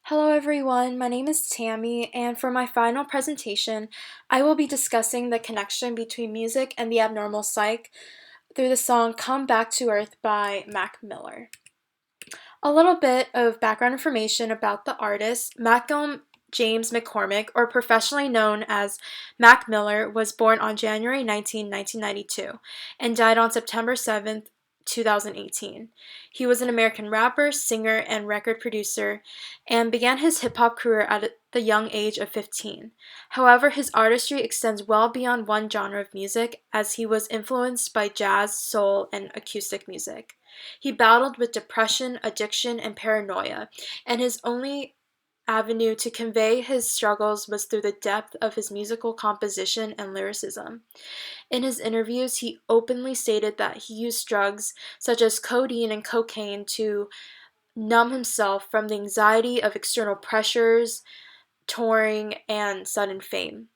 Hello everyone, my name is Tammy, and for my final presentation, I will be discussing the connection between music and the abnormal psyche through the song Come Back to Earth by Mac Miller. A little bit of background information about the artist. Malcolm James McCormick, or professionally known as Mac Miller, was born on January 19, 1992, and died on September 7th, 2018. He was an American rapper, singer, and record producer, and began his hip hop career at the young age of 15. However, his artistry extends well beyond one genre of music, as he was influenced by jazz, soul, and acoustic music. He battled with depression, addiction, and paranoia, and his only avenue to convey his struggles was through the depth of his musical composition and lyricism. In his interviews, he openly stated that he used drugs such as codeine and cocaine to numb himself from the anxiety of external pressures, touring, and sudden fame.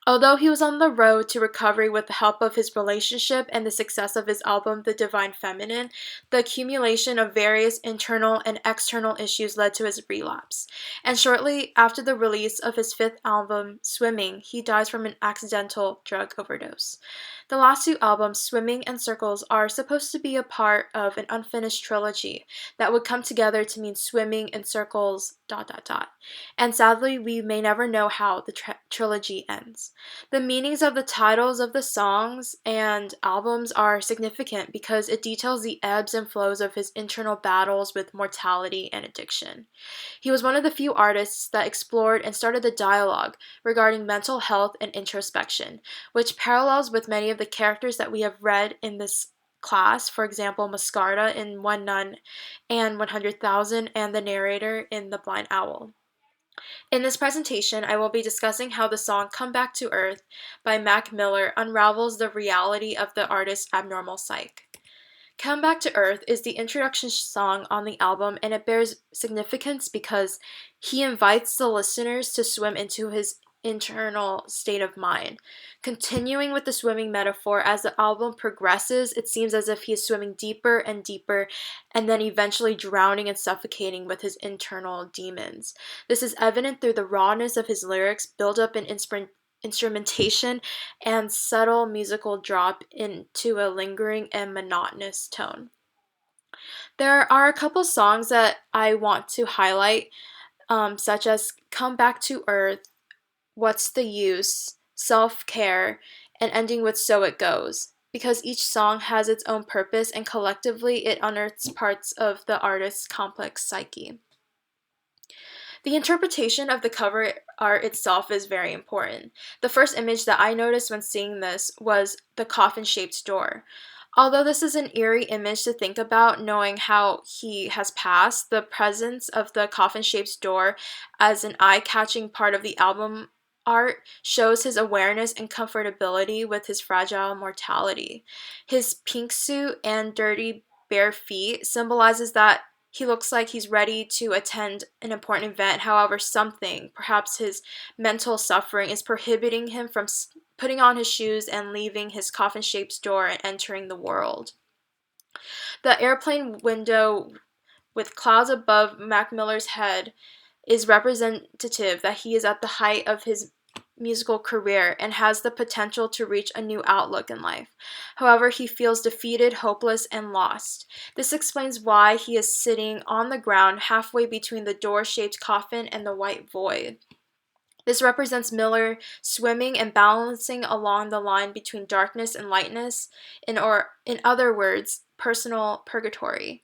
Although he was on the road to recovery with the help of his relationship and the success of his album, The Divine Feminine, the accumulation of various internal and external issues led to his relapse. And shortly after the release of his fifth album, Swimming, he dies from an accidental drug overdose. The last two albums, Swimming and Circles, are supposed to be a part of an unfinished trilogy that would come together to mean Swimming in Circles, ... And sadly, we may never know how the trilogy ends. The meanings of the titles of the songs and albums are significant because it details the ebbs and flows of his internal battles with mortality and addiction. He was one of the few artists that explored and started the dialogue regarding mental health and introspection, which parallels with many of the characters that we have read in this class, for example, Mascarda in One Nun and 100,000, and the narrator in The Blind Owl. In this presentation, I will be discussing how the song Come Back to Earth by Mac Miller unravels the reality of the artist's abnormal psyche. Come Back to Earth is the introduction song on the album, and it bears significance because he invites the listeners to swim into his internal state of mind. Continuing with the swimming metaphor, as the album progresses, it seems as if he is swimming deeper and deeper, and then eventually drowning and suffocating with his internal demons. This is evident through the rawness of his lyrics, build-up in instrumentation, and subtle musical drop into a lingering and monotonous tone. There are a couple songs that I want to highlight, such as Come Back to Earth, What's the Use, Self-Care, and ending with So It Goes, because each song has its own purpose and collectively it unearths parts of the artist's complex psyche. The interpretation of the cover art itself is very important. The first image that I noticed when seeing this was the coffin-shaped door. Although this is an eerie image to think about, knowing how he has passed, the presence of the coffin-shaped door as an eye-catching part of the album art shows his awareness and comfortability with his fragile mortality. His pink suit and dirty bare feet symbolizes that he looks like he's ready to attend an important event. However, something, perhaps his mental suffering, is prohibiting him from putting on his shoes and leaving his coffin-shaped door and entering the world. The airplane window with clouds above Mac Miller's head is representative that he is at the height of his musical career and has the potential to reach a new outlook in life. However, he feels defeated, hopeless, and lost. This explains why he is sitting on the ground halfway between the door-shaped coffin and the white void. This represents Miller swimming and balancing along the line between darkness and lightness, in other words, personal purgatory.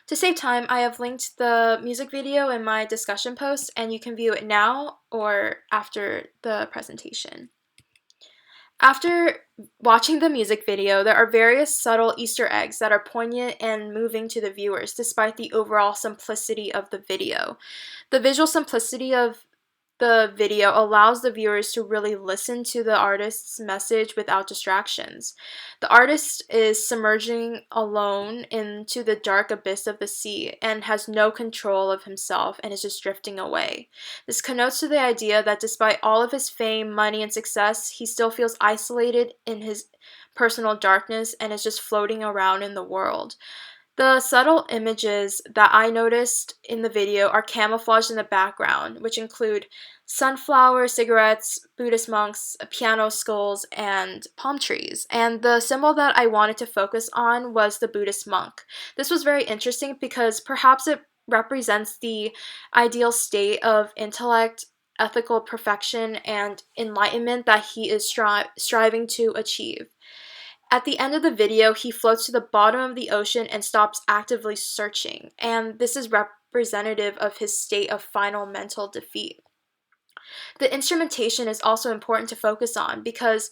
To save time, I have linked the music video in my discussion post, and you can view it now or after the presentation. After watching the music video, there are various subtle Easter eggs that are poignant and moving to the viewers, despite the overall simplicity of the video. The visual simplicity of the video allows the viewers to really listen to the artist's message without distractions. The artist is submerging alone into the dark abyss of the sea and has no control of himself and is just drifting away. This connotes to the idea that despite all of his fame, money, and success, he still feels isolated in his personal darkness and is just floating around in the world. The subtle images that I noticed in the video are camouflaged in the background, which include sunflower, cigarettes, Buddhist monks, piano skulls, and palm trees. And the symbol that I wanted to focus on was the Buddhist monk. This was very interesting because perhaps it represents the ideal state of intellect, ethical perfection, and enlightenment that he is striving to achieve. At the end of the video, he floats to the bottom of the ocean and stops actively searching, and this is representative of his state of final mental defeat. The instrumentation is also important to focus on because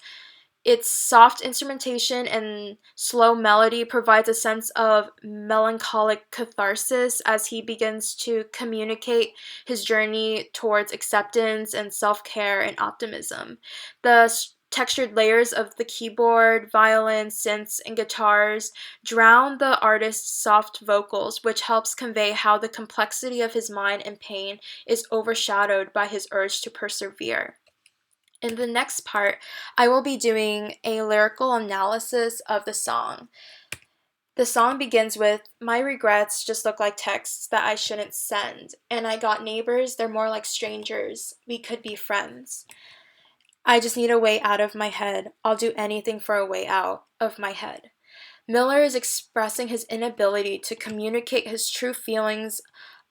its soft instrumentation and slow melody provides a sense of melancholic catharsis as he begins to communicate his journey towards acceptance and self-care and optimism. The textured layers of the keyboard, violin, synths, and guitars drown the artist's soft vocals, which helps convey how the complexity of his mind and pain is overshadowed by his urge to persevere. In the next part, I will be doing a lyrical analysis of the song. The song begins with, "My regrets just look like texts that I shouldn't send, and I got neighbors, they're more like strangers, we could be friends. I just need a way out of my head, I'll do anything for a way out of my head." Miller is expressing his inability to communicate his true feelings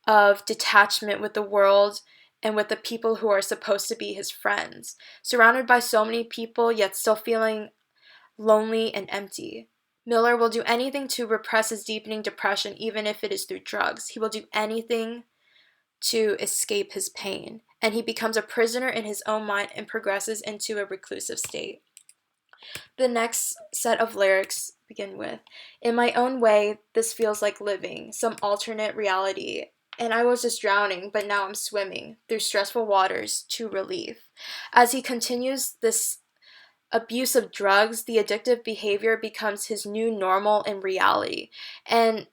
of detachment with the world and with the people who are supposed to be his friends, surrounded by so many people yet still feeling lonely and empty. Miller will do anything to repress his deepening depression, even if it is through drugs. He will do anything to escape his pain, and he becomes a prisoner in his own mind and progresses into a reclusive state. The next set of lyrics begin with, "In my own way, this feels like living, some alternate reality. And I was just drowning, but now I'm swimming through stressful waters to relief." As he continues this abuse of drugs, the addictive behavior becomes his new normal in reality. And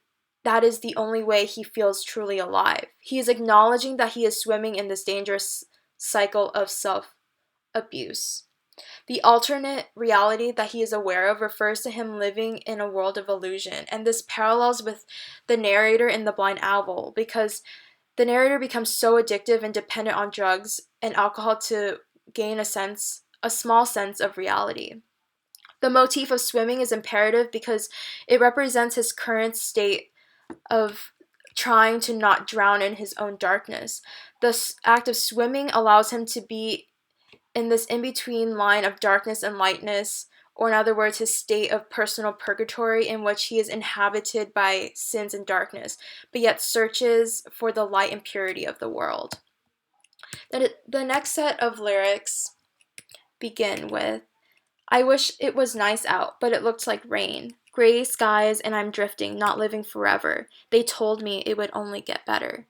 that is the only way he feels truly alive. He is acknowledging that he is swimming in this dangerous cycle of self abuse. The alternate reality that he is aware of refers to him living in a world of illusion, and this parallels with the narrator in The Blind Owl because the narrator becomes so addictive and dependent on drugs and alcohol to gain a small sense of reality. The motif of swimming is imperative because it represents his current state of trying to not drown in his own darkness. The act of swimming allows him to be in this in-between line of darkness and lightness, or in other words, his state of personal purgatory in which he is inhabited by sins and darkness, but yet searches for the light and purity of the world. The next set of lyrics begin with, "I wish it was nice out, but it looked like rain. Gray skies and I'm drifting, not living forever. They told me it would only get better."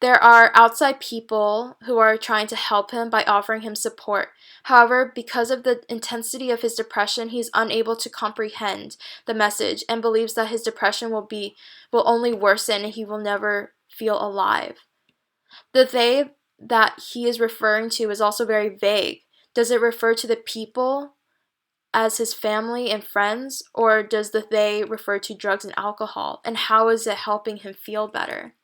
There are outside people who are trying to help him by offering him support. However, because of the intensity of his depression, he's unable to comprehend the message and believes that his depression will only worsen and he will never feel alive. The they that he is referring to is also very vague. Does it refer to the people as his family and friends, or does the they refer to drugs and alcohol? And how is it helping him feel better?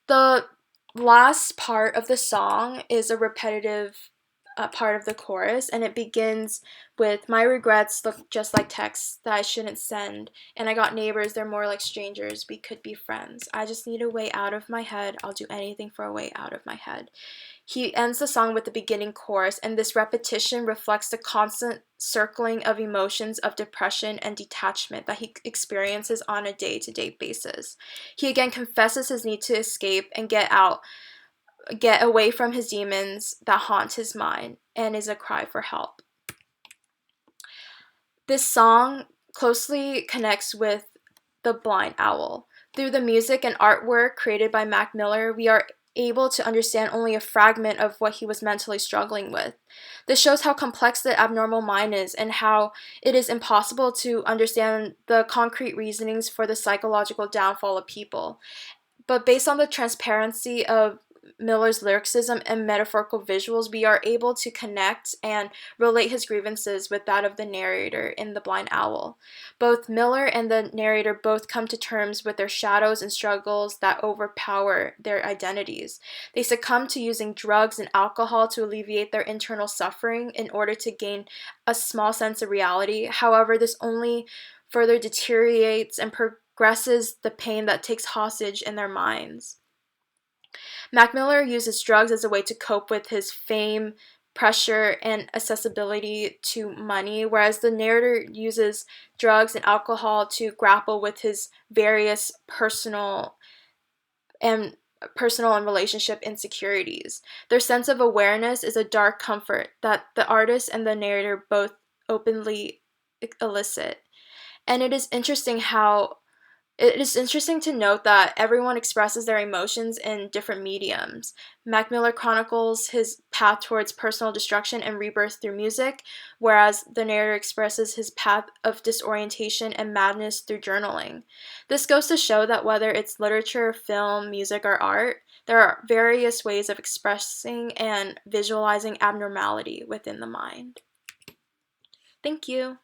The last part of the song is a repetitive part of the chorus, and it begins with, "My regrets look just like texts that I shouldn't send, and I got neighbors, they're more like strangers, we could be friends. I just need a way out of my head, I'll do anything for a way out of my head." He ends the song with the beginning chorus, and this repetition reflects the constant circling of emotions of depression and detachment that he experiences on a day-to-day basis. He again confesses his need to escape and get away from his demons that haunt his mind, and is a cry for help. This song closely connects with The Blind Owl. Through the music and artwork created by Mac Miller, we are able to understand only a fragment of what he was mentally struggling with. This shows how complex the abnormal mind is and how it is impossible to understand the concrete reasonings for the psychological downfall of people. But based on the transparency of Miller's lyricism and metaphorical visuals, we are able to connect and relate his grievances with that of the narrator in The Blind Owl. Both Miller and the narrator both come to terms with their shadows and struggles that overpower their identities. They succumb to using drugs and alcohol to alleviate their internal suffering in order to gain a small sense of reality. However, this only further deteriorates and progresses the pain that takes hostage in their minds. Mac Miller uses drugs as a way to cope with his fame, pressure, and accessibility to money, whereas the narrator uses drugs and alcohol to grapple with his various and personal and relationship insecurities. Their sense of awareness is a dark comfort that the artist and the narrator both openly elicit. And it is interesting to note that everyone expresses their emotions in different mediums. Mac Miller chronicles his path towards personal destruction and rebirth through music, whereas the narrator expresses his path of disorientation and madness through journaling. This goes to show that whether it's literature, film, music, or art, there are various ways of expressing and visualizing abnormality within the mind. Thank you.